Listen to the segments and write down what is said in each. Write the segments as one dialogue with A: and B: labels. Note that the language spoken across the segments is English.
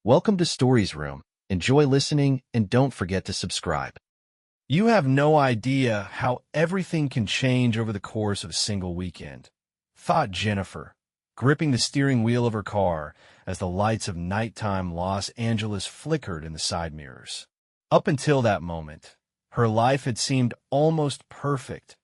A: Welcome to Stories Room. Enjoy listening and don't forget to subscribe.
B: You have no idea how everything can change over the course of a single weekend, thought Jennifer, gripping the steering wheel of her car as the lights of nighttime Los Angeles flickered in the side mirrors. Up until that moment, her life had seemed almost perfect,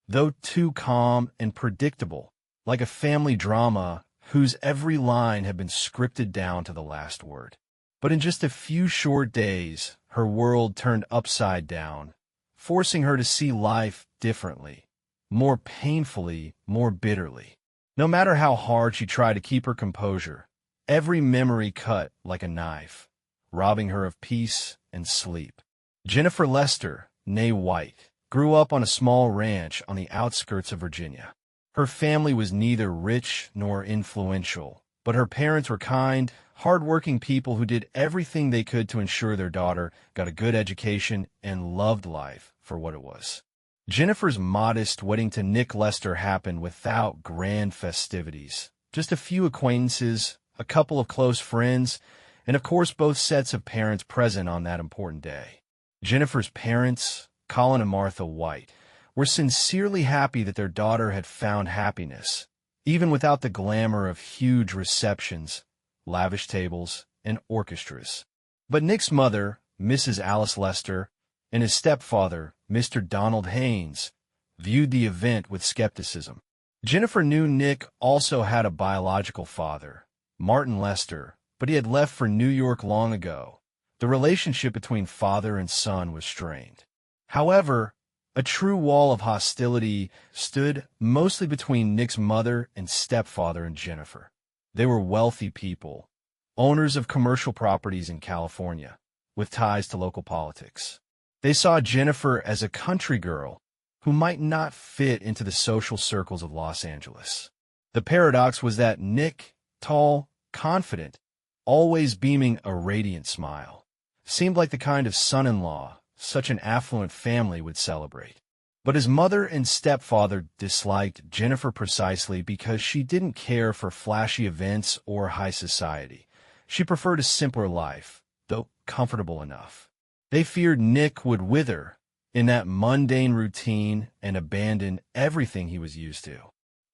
B: though too calm and predictable, like a family drama whose every line had been scripted down to the last word. But in just a few short days, her world turned upside down, forcing her to see life differently, more painfully, more bitterly. No matter how hard she tried to keep her composure, every memory cut like a knife, robbing her of peace and sleep. Jennifer Lester, née White, grew up on a small ranch on the outskirts of Virginia. Her family was neither rich nor influential, but her parents were kind, hard-working people who did everything they could to ensure their daughter got a good education and loved life for what it was. Jennifer's modest wedding to Nick Lester happened without grand festivities. Just a few acquaintances, a couple of close friends, and of course both sets of parents present on that important day. Jennifer's parents, Colin and Martha White, were sincerely happy that their daughter had found happiness, even without the glamour of huge receptions, lavish tables, and orchestras. But Nick's mother, Mrs. Alice Lester, and his stepfather, Mr. Donald Haynes, viewed the event with skepticism. Jennifer knew Nick also had a biological father, Martin Lester, but he had left for New York long ago. The relationship between father and son was strained. However, a true wall of hostility stood mostly between Nick's mother and stepfather and Jennifer. They were wealthy people, owners of commercial properties in California, with ties to local politics. They saw Jennifer as a country girl who might not fit into the social circles of Los Angeles. The paradox was that Nick, tall, confident, always beaming a radiant smile, seemed like the kind of son-in-law such an affluent family would celebrate. But his mother and stepfather disliked Jennifer precisely because she didn't care for flashy events or high society. She preferred a simpler life, though comfortable enough. They feared Nick would wither in that mundane routine and abandon everything he was used to.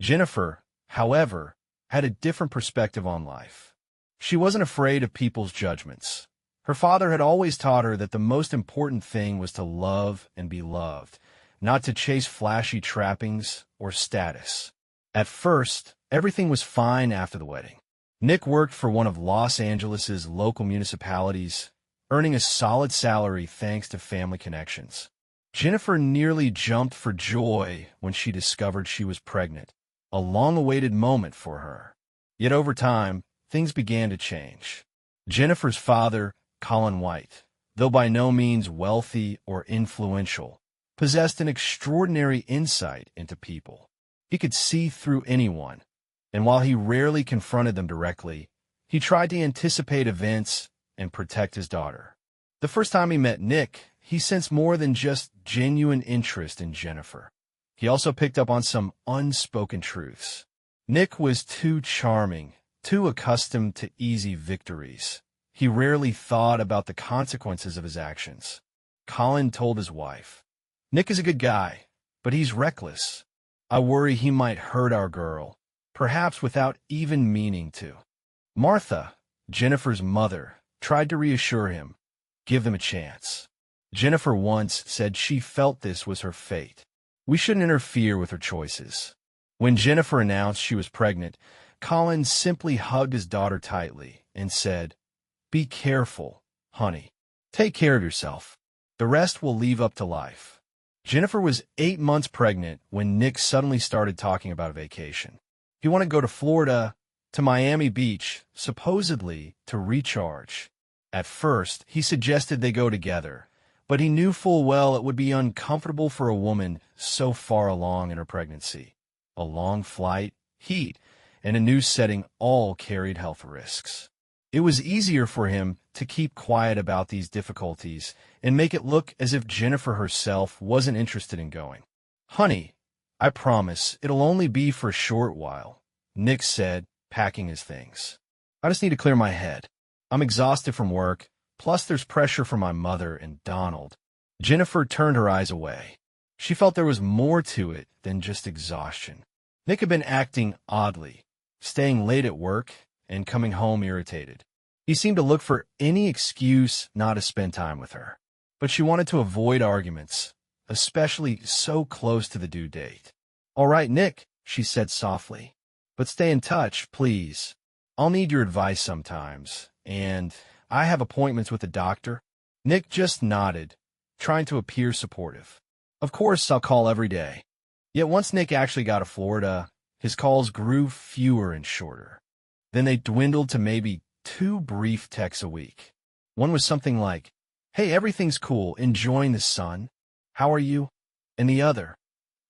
B: Jennifer, however, had a different perspective on life. She wasn't afraid of people's judgments. Her father had always taught her that the most important thing was to love and be loved, not to chase flashy trappings or status. At first, everything was fine after the wedding. Nick worked for one of Los Angeles's local municipalities, earning a solid salary thanks to family connections. Jennifer nearly jumped for joy when she discovered she was pregnant, a long-awaited moment for her. Yet over time, things began to change. Jennifer's father, Colin White, though by no means wealthy or influential, possessed an extraordinary insight into people. He could see through anyone, and while he rarely confronted them directly, he tried to anticipate events and protect his daughter. The first time he met Nick, he sensed more than just genuine interest in Jennifer. He also picked up on some unspoken truths. Nick was too charming, too accustomed to easy victories. He rarely thought about the consequences of his actions. Colin told his wife, "Nick is a good guy, but he's reckless. I worry he might hurt our girl, perhaps without even meaning to." Martha, Jennifer's mother, tried to reassure him, "Give them a chance." Jennifer once said she felt this was her fate. We shouldn't interfere with her choices. When Jennifer announced she was pregnant, Colin simply hugged his daughter tightly and said, "Be careful, honey. Take care of yourself. The rest we'll leave up to life." Jennifer was 8 months pregnant when Nick suddenly started talking about a vacation. He wanted to go to Florida, to Miami Beach, supposedly to recharge. At first, he suggested they go together, but he knew full well it would be uncomfortable for a woman so far along in her pregnancy. A long flight, heat, and a new setting all carried health risks. It was easier for him to keep quiet about these difficulties and make it look as if Jennifer herself wasn't interested in going. "Honey, I promise it'll only be for a short while," Nick said, packing his things. "I just need to clear my head." I'm exhausted from work, plus there's pressure from my mother and Donald. Jennifer turned her eyes away. She felt there was more to it than just exhaustion. Nick had been acting oddly, staying late at work and coming home irritated. He seemed to look for any excuse not to spend time with her. But she wanted to avoid arguments, especially so close to the due date. "All right, Nick," she said softly. "But stay in touch, please. I'll need your advice sometimes, and I have appointments with the doctor." Nick just nodded, trying to appear supportive. "Of course, I'll call every day." Yet once Nick actually got to Florida, his calls grew fewer and shorter. Then they dwindled to maybe 2 brief texts a week. One was something like, "Hey, everything's cool, enjoying the sun. How are you?" And the other,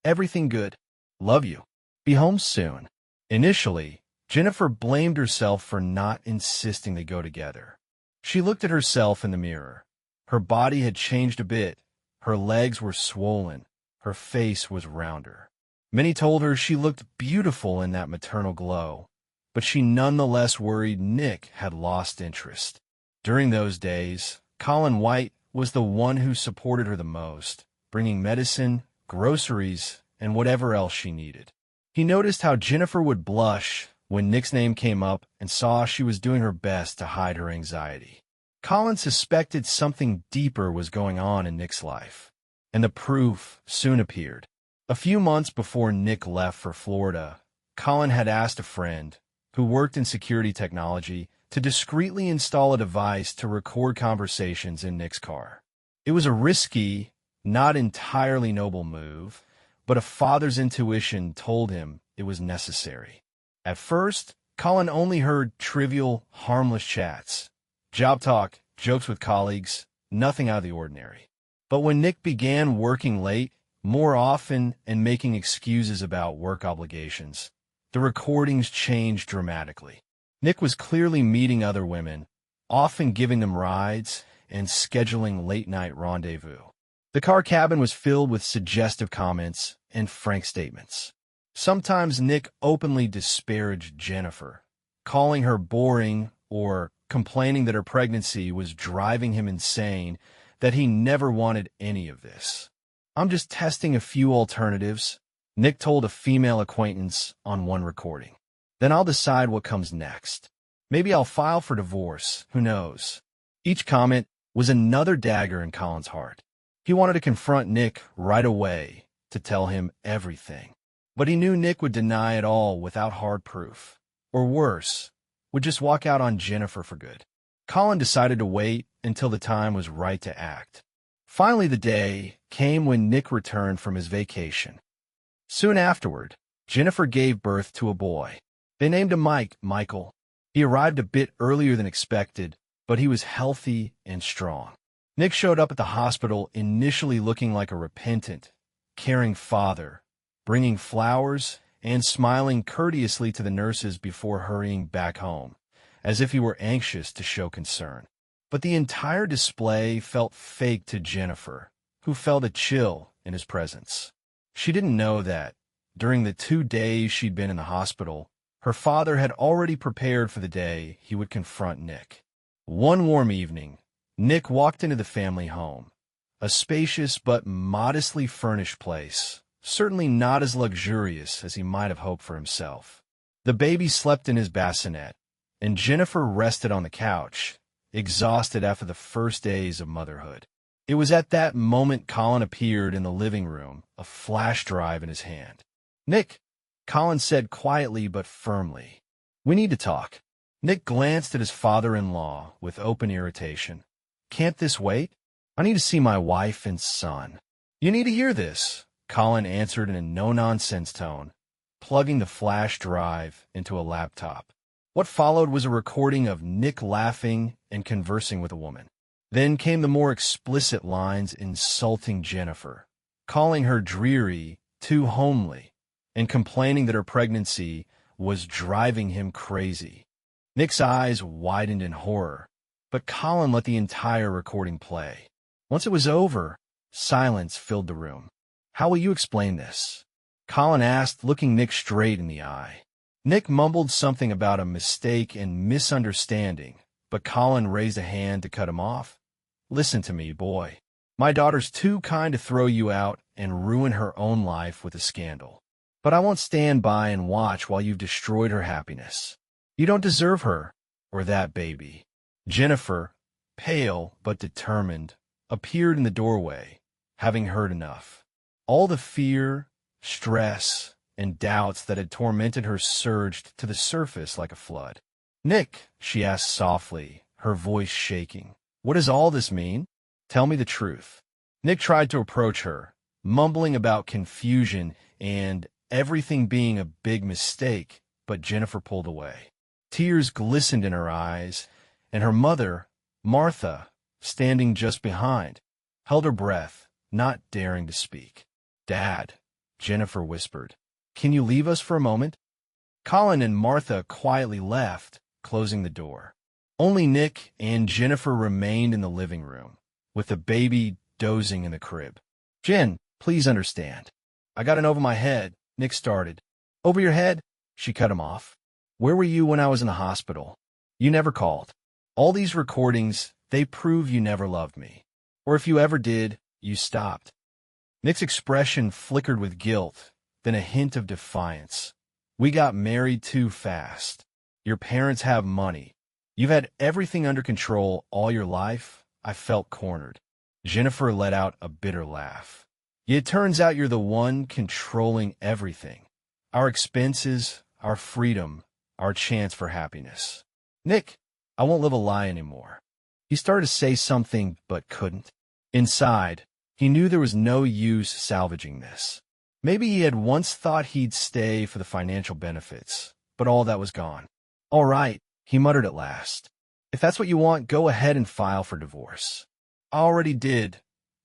B: "Everything good. Love you. Be home soon." Initially, Jennifer blamed herself for not insisting they go together. She looked at herself in the mirror. Her body had changed a bit. Her legs were swollen. Her face was rounder. Many told her she looked beautiful in that maternal glow, but she nonetheless worried Nick had lost interest. During those days, Colin White was the one who supported her the most, bringing medicine, groceries, and whatever else she needed. He noticed how Jennifer would blush when Nick's name came up and saw she was doing her best to hide her anxiety. Colin suspected something deeper was going on in Nick's life, and the proof soon appeared. A few months before Nick left for Florida, Colin had asked a friend, who worked in security technology, to discreetly install a device to record conversations in Nick's car. It was a risky, not entirely noble move, but a father's intuition told him it was necessary. At first, Colin only heard trivial, harmless chats. Job talk, jokes with colleagues, nothing out of the ordinary. But when Nick began working late, more often, and making excuses about work obligations, the recordings changed dramatically. Nick was clearly meeting other women, often giving them rides and scheduling late-night rendezvous. The car cabin was filled with suggestive comments and frank statements. Sometimes Nick openly disparaged Jennifer, calling her boring or complaining that her pregnancy was driving him insane, that he never wanted any of this. "I'm just testing a few alternatives," Nick told a female acquaintance on one recording. "Then I'll decide what comes next. Maybe I'll file for divorce, who knows?" Each comment was another dagger in Colin's heart. He wanted to confront Nick right away, to tell him everything. But he knew Nick would deny it all without hard proof. Or worse, would just walk out on Jennifer for good. Colin decided to wait until the time was right to act. Finally, the day came when Nick returned from his vacation. Soon afterward, Jennifer gave birth to a boy. They named him Michael. He arrived a bit earlier than expected, but he was healthy and strong. Nick showed up at the hospital initially looking like a repentant, caring father, bringing flowers and smiling courteously to the nurses before hurrying back home, as if he were anxious to show concern. But the entire display felt fake to Jennifer, who felt a chill in his presence. She didn't know that, during the 2 days she'd been in the hospital, her father had already prepared for the day he would confront Nick. One warm evening, Nick walked into the family home, a spacious but modestly furnished place, certainly not as luxurious as he might have hoped for himself. The baby slept in his bassinet, and Jennifer rested on the couch, exhausted after the first days of motherhood. It was at that moment Colin appeared in the living room, a flash drive in his hand. "Nick," Colin said quietly but firmly, "we need to talk." Nick glanced at his father-in-law with open irritation. "Can't this wait? I need to see my wife and son." "You need to hear this," Colin answered in a no-nonsense tone, plugging the flash drive into a laptop. What followed was a recording of Nick laughing and conversing with a woman. Then came the more explicit lines insulting Jennifer, calling her dreary, too homely, and complaining that her pregnancy was driving him crazy. Nick's eyes widened in horror, but Colin let the entire recording play. Once it was over, silence filled the room. "How will you explain this?" Colin asked, looking Nick straight in the eye. Nick mumbled something about a mistake and misunderstanding, but Colin raised a hand to cut him off. "Listen to me, boy. My daughter's too kind to throw you out and ruin her own life with a scandal. But I won't stand by and watch while you've destroyed her happiness. You don't deserve her or that baby." Jennifer, pale but determined, appeared in the doorway, having heard enough. All the fear, stress, and doubts that had tormented her surged to the surface like a flood. "Nick," she asked softly, her voice shaking, "what does all this mean? Tell me the truth." Nick tried to approach her, mumbling about confusion and everything being a big mistake, but Jennifer pulled away. Tears glistened in her eyes, and her mother, Martha, standing just behind, held her breath, not daring to speak. "Dad," Jennifer whispered, "can you leave us for a moment?" Colin and Martha quietly left, closing the door. Only Nick and Jennifer remained in the living room, with the baby dozing in the crib. "Jen, please understand. I got in over my head," Nick started. "Over your head?" She cut him off. "Where were you when I was in the hospital? You never called. All these recordings, they prove you never loved me. Or if you ever did, you stopped." Nick's expression flickered with guilt, then a hint of defiance. "We got married too fast. Your parents have money. You've had everything under control all your life. I felt cornered." Jennifer let out a bitter laugh. "It turns out you're the one controlling everything. Our expenses, our freedom, our chance for happiness." "Nick, I won't live a lie anymore." He started to say something, but couldn't. Inside, he knew there was no use salvaging this. Maybe he had once thought he'd stay for the financial benefits, but all that was gone. "All right," he muttered at last. "If that's what you want, go ahead and file for divorce." "I already did,"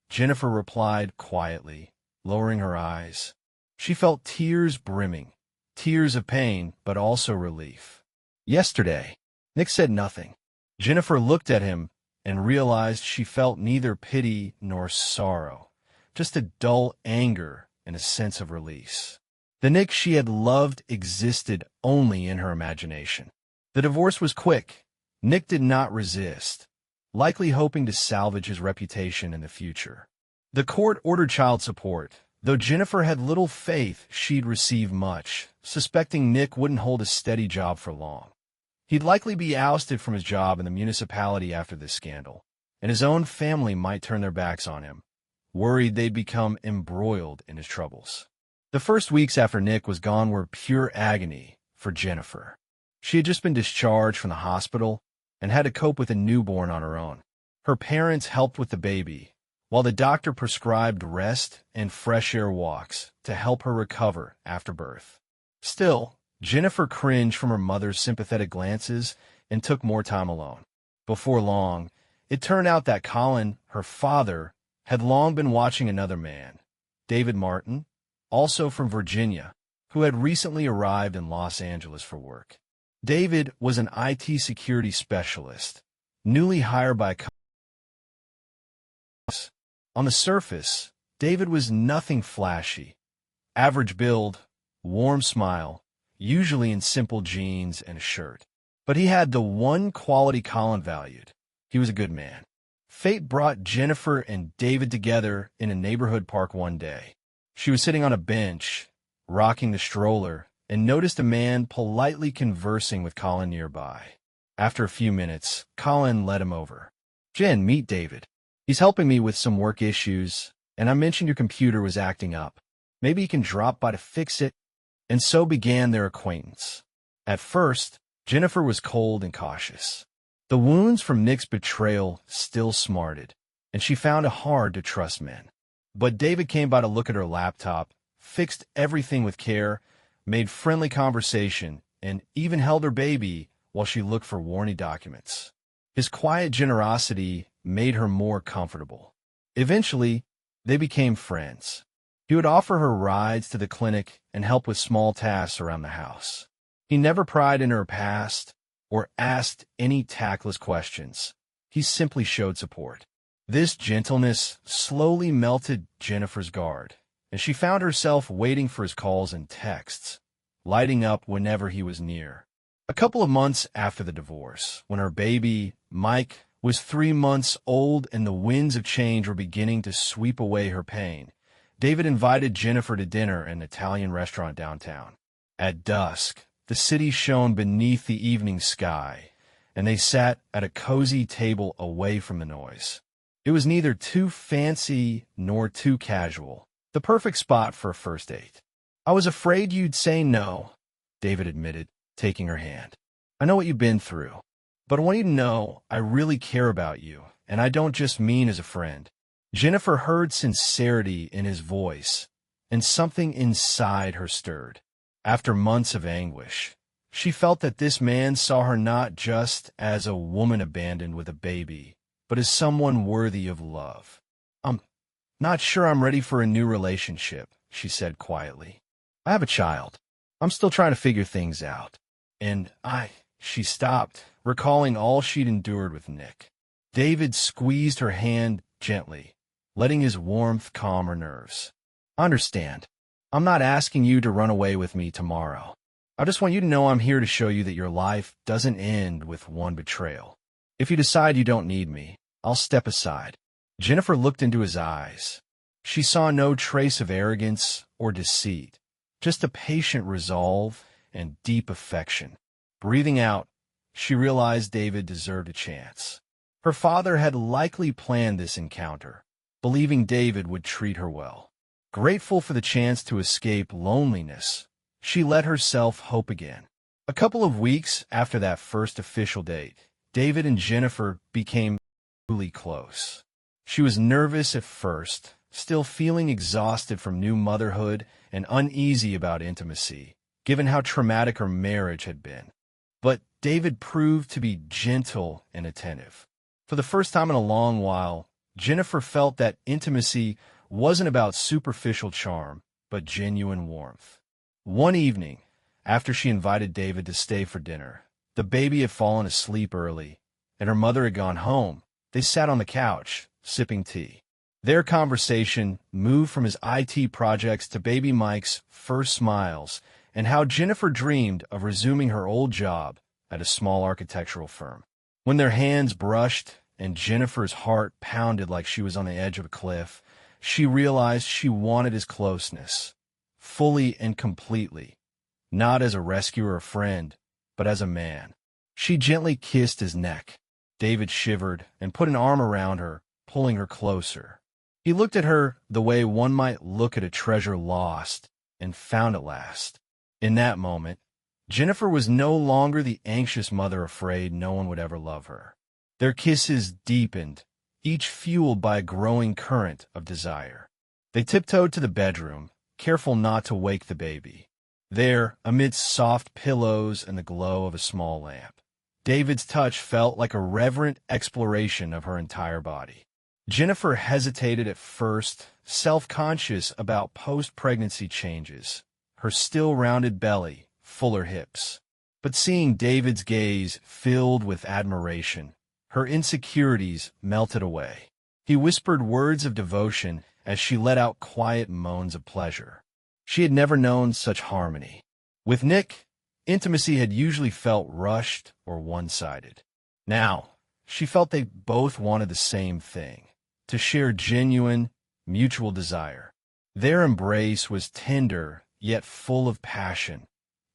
B: Jennifer replied quietly, lowering her eyes. She felt tears brimming, tears of pain, but also relief. "Yesterday." Nick said nothing. Jennifer looked at him and realized she felt neither pity nor sorrow, just a dull anger and a sense of release. The Nick she had loved existed only in her imagination. The divorce was quick. Nick did not resist, likely hoping to salvage his reputation in the future. The court ordered child support, though Jennifer had little faith she'd receive much, suspecting Nick wouldn't hold a steady job for long. He'd likely be ousted from his job in the municipality after this scandal, and his own family might turn their backs on him, worried they'd become embroiled in his troubles. The first weeks after Nick was gone were pure agony for Jennifer. She had just been discharged from the hospital and had to cope with a newborn on her own. Her parents helped with the baby, while the doctor prescribed rest and fresh air walks to help her recover after birth. Still, Jennifer cringed from her mother's sympathetic glances and took more time alone. Before long, it turned out that Colin, her father, had long been watching another man, David Martin, also from Virginia, who had recently arrived in Los Angeles for work. David was an IT security specialist, newly hired by On the surface, David was nothing flashy. Average build, warm smile, usually in simple jeans and a shirt. But he had the one quality Colin valued. He was a good man. Fate brought Jennifer and David together in a neighborhood park one day. She was sitting on a bench, rocking the stroller, and noticed a man politely conversing with Colin nearby. After a few minutes, Colin led him over. "Jen, meet David. He's helping me with some work issues, and I mentioned your computer was acting up. Maybe he can drop by to fix it." And so began their acquaintance. At first, Jennifer was cold and cautious. The wounds from Nick's betrayal still smarted, and she found it hard to trust men. But David came by to look at her laptop, fixed everything with care, made friendly conversation, and even held her baby while she looked for warning documents. His quiet generosity made her more comfortable. Eventually, they became friends. He would offer her rides to the clinic and help with small tasks around the house. He never pried into her past or asked any tactless questions. He simply showed support. This gentleness slowly melted Jennifer's guard, and she found herself waiting for his calls and texts, lighting up whenever he was near. A couple of months after the divorce, when her baby, Mike, was 3 months old and the winds of change were beginning to sweep away her pain, David invited Jennifer to dinner in an Italian restaurant downtown. At dusk, the city shone beneath the evening sky, and they sat at a cozy table away from the noise. It was neither too fancy nor too casual, the perfect spot for a first date. "I was afraid you'd say no," David admitted, taking her hand. "I know what you've been through, but I want you to know I really care about you, and I don't just mean as a friend." Jennifer heard sincerity in his voice, and something inside her stirred. After months of anguish, she felt that this man saw her not just as a woman abandoned with a baby, but as someone worthy of love. "I'm not sure I'm ready for a new relationship," she said quietly. "I have a child. I'm still trying to figure things out. She stopped, recalling all she'd endured with Nick. David squeezed her hand gently, letting his warmth calm her nerves. "I understand. I'm not asking you to run away with me tomorrow. I just want you to know I'm here to show you that your life doesn't end with one betrayal. If you decide you don't need me, I'll step aside." Jennifer looked into his eyes. She saw no trace of arrogance or deceit, just a patient resolve and deep affection. Breathing out, she realized David deserved a chance. Her father had likely planned this encounter, believing David would treat her well. Grateful for the chance to escape loneliness, she let herself hope again. A couple of weeks after that first official date, David and Jennifer became truly close. She was nervous at first, still feeling exhausted from new motherhood and uneasy about intimacy, given how traumatic her marriage had been. But David proved to be gentle and attentive. For the first time in a long while, Jennifer felt that intimacy wasn't about superficial charm, but genuine warmth. One evening, after she invited David to stay for dinner, the baby had fallen asleep early, and her mother had gone home. They sat on the couch, sipping tea. Their conversation moved from his IT projects to baby Mike's first smiles and how Jennifer dreamed of resuming her old job at a small architectural firm. When their hands brushed and Jennifer's heart pounded like she was on the edge of a cliff, she realized she wanted his closeness, fully and completely, not as a rescuer or friend, but as a man. She gently kissed his neck. David shivered and put an arm around her, pulling her closer. He looked at her the way one might look at a treasure lost and found at last. In that moment, Jennifer was no longer the anxious mother afraid no one would ever love her. Their kisses deepened, each fueled by a growing current of desire. They tiptoed to the bedroom, careful not to wake the baby. There, amidst soft pillows and the glow of a small lamp, David's touch felt like a reverent exploration of her entire body. Jennifer hesitated at first, self-conscious about post-pregnancy changes, her still rounded belly, fuller hips. But seeing David's gaze filled with admiration, her insecurities melted away. He whispered words of devotion as she let out quiet moans of pleasure. She had never known such harmony. With Nick, intimacy had usually felt rushed or one-sided. Now, she felt they both wanted the same thing, to share genuine, mutual desire. Their embrace was tender, yet full of passion,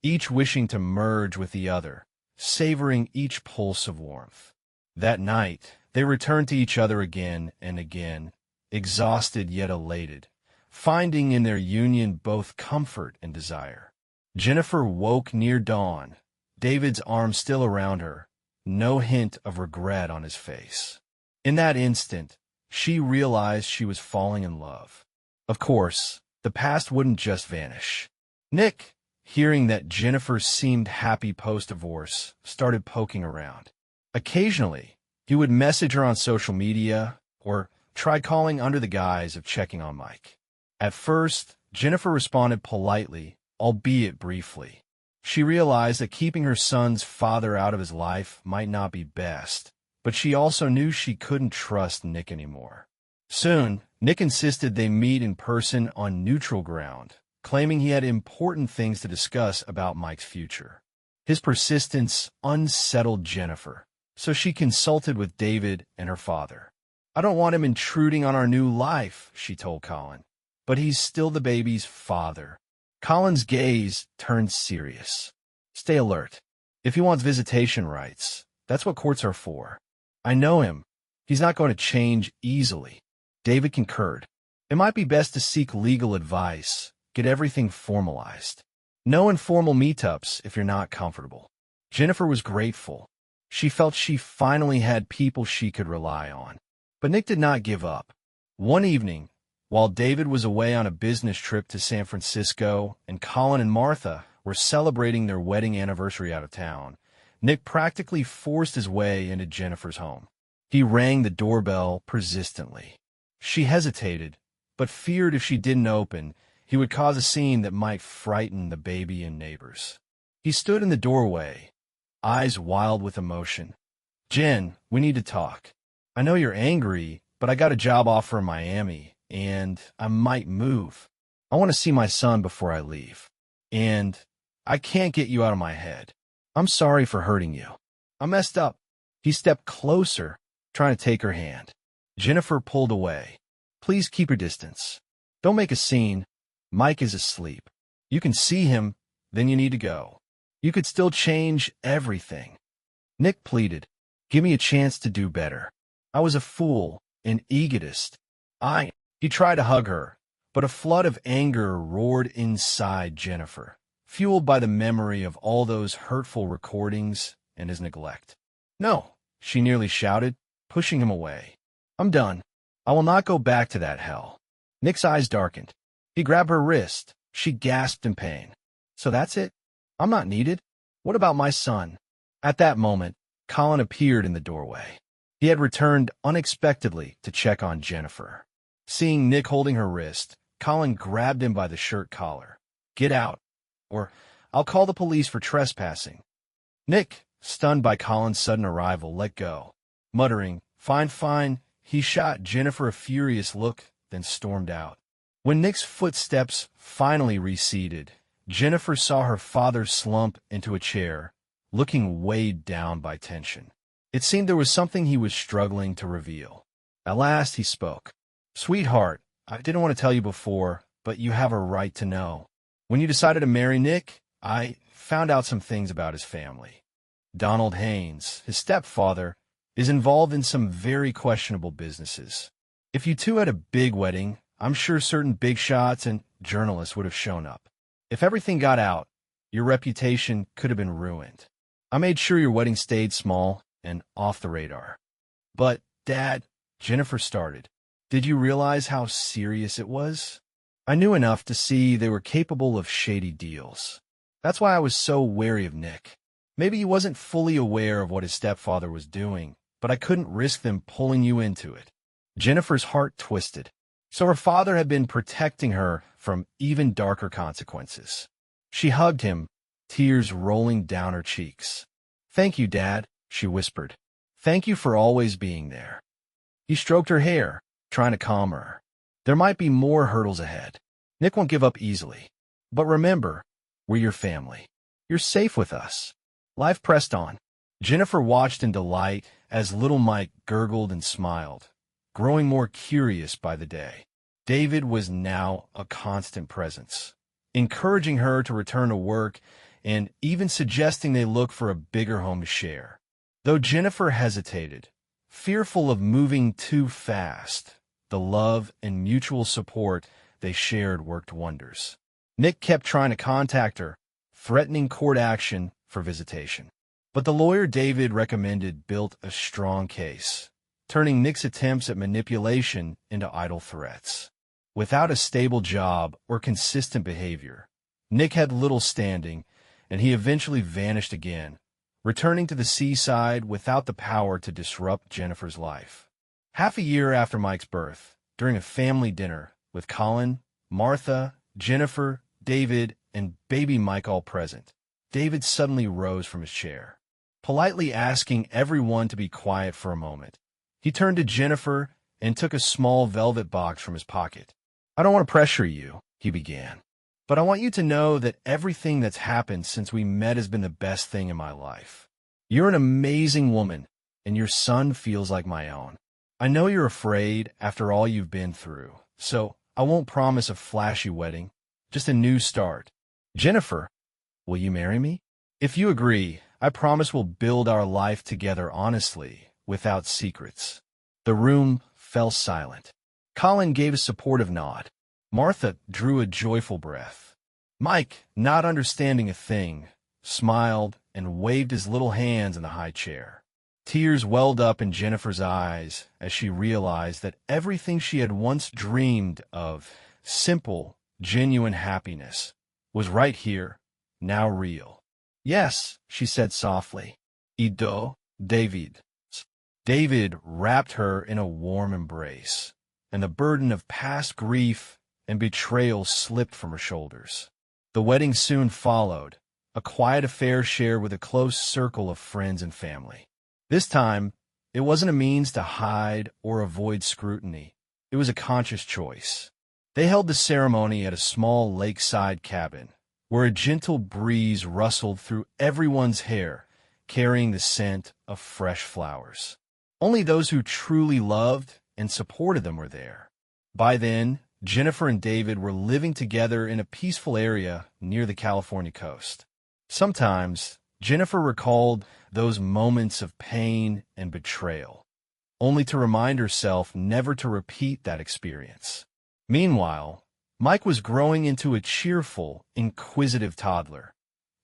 B: each wishing to merge with the other, savoring each pulse of warmth. That night, they returned to each other again and again, exhausted yet elated, finding in their union both comfort and desire. Jennifer woke near dawn, David's arm still around her, no hint of regret on his face. In that instant, she realized she was falling in love. Of course, the past wouldn't just vanish. Nick, hearing that Jennifer seemed happy post-divorce, started poking around. Occasionally, he would message her on social media or try calling under the guise of checking on Mike. At first, Jennifer responded politely, albeit briefly. She realized that keeping her son's father out of his life might not be best, but she also knew she couldn't trust Nick anymore. Soon, Nick insisted they meet in person on neutral ground, claiming he had important things to discuss about Mike's future. His persistence unsettled Jennifer, so she consulted with David and her father. "I don't want him intruding on our new life," she told Colin. "But he's still the baby's father." Colin's gaze turned serious. "Stay alert. If he wants visitation rights, that's what courts are for. I know him. He's not going to change easily." David concurred. "It might be best to seek legal advice, get everything formalized. No informal meetups if you're not comfortable." Jennifer was grateful. She felt she finally had people she could rely on. But Nick did not give up. One evening, while David was away on a business trip to San Francisco and Colin and Martha were celebrating their wedding anniversary out of town, Nick practically forced his way into Jennifer's home. He rang the doorbell persistently. She hesitated, but feared if she didn't open, he would cause a scene that might frighten the baby and neighbors. He stood in the doorway, eyes wild with emotion. "Jen, we need to talk. I know you're angry, but I got a job offer in Miami, and I might move. I want to see my son before I leave. And I can't get you out of my head. I'm sorry for hurting you. I messed up." He stepped closer, trying to take her hand. Jennifer pulled away. "Please keep your distance. Don't make a scene. Mike is asleep. You can see him, then you need to go. You could still change everything." Nick pleaded, "Give me a chance to do better. I was a fool, an egotist. He tried to hug her, but a flood of anger roared inside Jennifer, fueled by the memory of all those hurtful recordings and his neglect. "No," she nearly shouted, pushing him away. "I'm done. I will not go back to that hell." Nick's eyes darkened. He grabbed her wrist. She gasped in pain. "So that's it? I'm not needed? What about my son?" At that moment, Colin appeared in the doorway. He had returned unexpectedly to check on Jennifer. Seeing Nick holding her wrist, Colin grabbed him by the shirt collar. "Get out, or I'll call the police for trespassing." Nick, stunned by Colin's sudden arrival, let go. Muttering, "Fine, fine," he shot Jennifer a furious look, then stormed out. When Nick's footsteps finally receded, Jennifer saw her father slump into a chair, looking weighed down by tension. It seemed there was something he was struggling to reveal. At last he spoke. "Sweetheart, I didn't want to tell you before, but you have a right to know. When you decided to marry Nick, I found out some things about his family. Donald Haynes, his stepfather, is involved in some very questionable businesses. If you two had a big wedding, I'm sure certain big shots and journalists would have shown up. If everything got out, your reputation could have been ruined. I made sure your wedding stayed small and off the radar." "But, Dad," Jennifer started, "did you realize how serious it was? I knew enough to see they were capable of shady deals. That's why I was so wary of Nick. Maybe he wasn't fully aware of what his stepfather was doing, but I couldn't risk them pulling you into it." Jennifer's heart twisted. So her father had been protecting her from even darker consequences. She hugged him, tears rolling down her cheeks. "Thank you, Dad," she whispered. "Thank you for always being there." He stroked her hair, trying to calm her. "There might be more hurdles ahead. Nick won't give up easily. But remember, we're your family. You're safe with us." Life pressed on. Jennifer watched in delight as little Mike gurgled and smiled, growing more curious by the day. David was now a constant presence, encouraging her to return to work and even suggesting they look for a bigger home to share. Though Jennifer hesitated, fearful of moving too fast, the love and mutual support they shared worked wonders. Nick kept trying to contact her, threatening court action for visitation. But the lawyer David recommended built a strong case, turning Nick's attempts at manipulation into idle threats. Without a stable job or consistent behavior, Nick had little standing, and he eventually vanished again, returning to the seaside without the power to disrupt Jennifer's life. Half a year after Mike's birth, during a family dinner with Colin, Martha, Jennifer, David, and baby Mike all present, David suddenly rose from his chair, politely asking everyone to be quiet for a moment. He turned to Jennifer and took a small velvet box from his pocket. "I don't want to pressure you," he began, but I want you to know that everything that's happened since we met has been the best thing in my life. You're an amazing woman, and your son feels like my own. I know you're afraid after all you've been through, so I won't promise a flashy wedding, just a new start. Jennifer, will you marry me? If you agree, I promise we'll build our life together honestly, without secrets. The room fell silent. Colin gave a supportive nod. Martha drew a joyful breath. Mike, not understanding a thing, smiled and waved his little hands in the high chair. Tears welled up in Jennifer's eyes as she realized that everything she had once dreamed of, simple, genuine happiness, was right here, now real. Yes, she said softly. Ido, David. David wrapped her in a warm embrace, and the burden of past grief and betrayal slipped from her shoulders. The wedding soon followed, a quiet affair shared with a close circle of friends and family. This time, it wasn't a means to hide or avoid scrutiny. It was a conscious choice. They held the ceremony at a small lakeside cabin, where a gentle breeze rustled through everyone's hair, carrying the scent of fresh flowers. Only those who truly loved and supported them were there. By then, Jennifer and David were living together in a peaceful area near the California coast. Sometimes, Jennifer recalled those moments of pain and betrayal, only to remind herself never to repeat that experience. Meanwhile, Mike was growing into a cheerful, inquisitive toddler.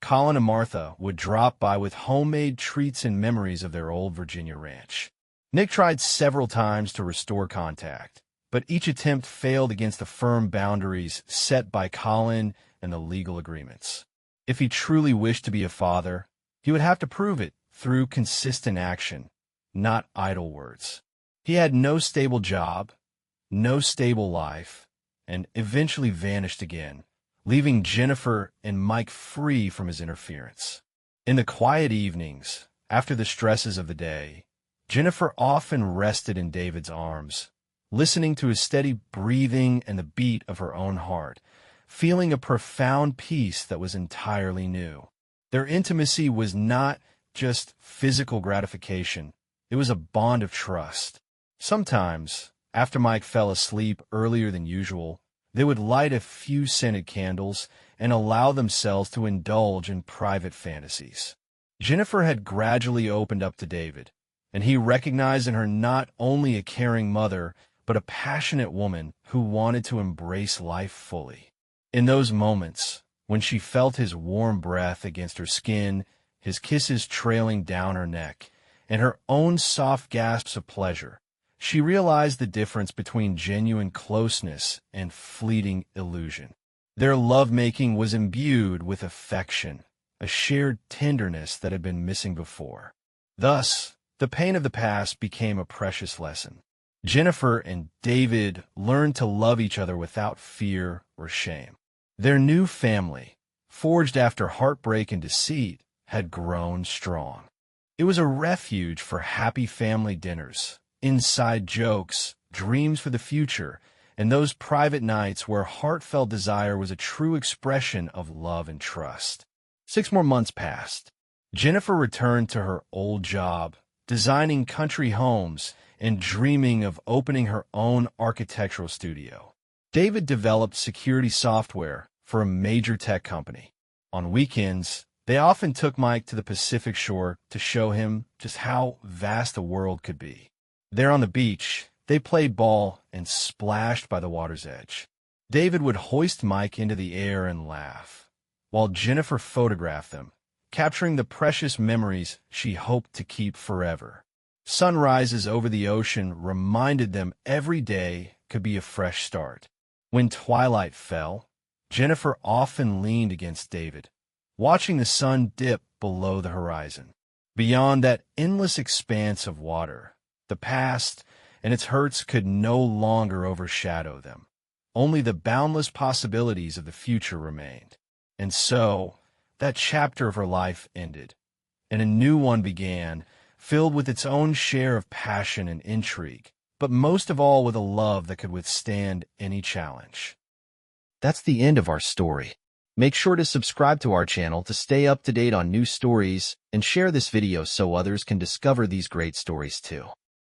B: Colin and Martha would drop by with homemade treats and memories of their old Virginia ranch. Nick tried several times to restore contact, but each attempt failed against the firm boundaries set by Colin and the legal agreements. If he truly wished to be a father, he would have to prove it through consistent action, not idle words. He had no stable job, no stable life, and eventually vanished again, leaving Jennifer and Mike free from his interference. In the quiet evenings, after the stresses of the day, Jennifer often rested in David's arms, listening to his steady breathing and the beat of her own heart, feeling a profound peace that was entirely new. Their intimacy was not just physical gratification, it was a bond of trust. Sometimes, after Mike fell asleep earlier than usual, they would light a few scented candles and allow themselves to indulge in private fantasies. Jennifer had gradually opened up to David, and he recognized in her not only a caring mother, but a passionate woman who wanted to embrace life fully. In those moments, when she felt his warm breath against her skin, his kisses trailing down her neck, and her own soft gasps of pleasure, she realized the difference between genuine closeness and fleeting illusion. Their lovemaking was imbued with affection, a shared tenderness that had been missing before. Thus, the pain of the past became a precious lesson. Jennifer and David learned to love each other without fear or shame. Their new family, forged after heartbreak and deceit, had grown strong. It was a refuge for happy family dinners, inside jokes, dreams for the future, and those private nights where heartfelt desire was a true expression of love and trust. 6 more months passed. Jennifer returned to her old job, designing country homes and dreaming of opening her own architectural studio. David developed security software for a major tech company. On weekends, they often took Mike to the Pacific Shore to show him just how vast the world could be. There on the beach, they played ball and splashed by the water's edge. David would hoist Mike into the air and laugh, while Jennifer photographed them, capturing the precious memories she hoped to keep forever. Sunrises over the ocean reminded them every day could be a fresh start. When twilight fell, Jennifer often leaned against David, watching the sun dip below the horizon. Beyond that endless expanse of water, the past and its hurts could no longer overshadow them. Only the boundless possibilities of the future remained. And so, that chapter of her life ended, and a new one began, filled with its own share of passion and intrigue, but most of all with a love that could withstand any challenge.
A: That's the end of our story. Make sure to subscribe to our channel to stay up to date on new stories and share this video so others can discover these great stories too.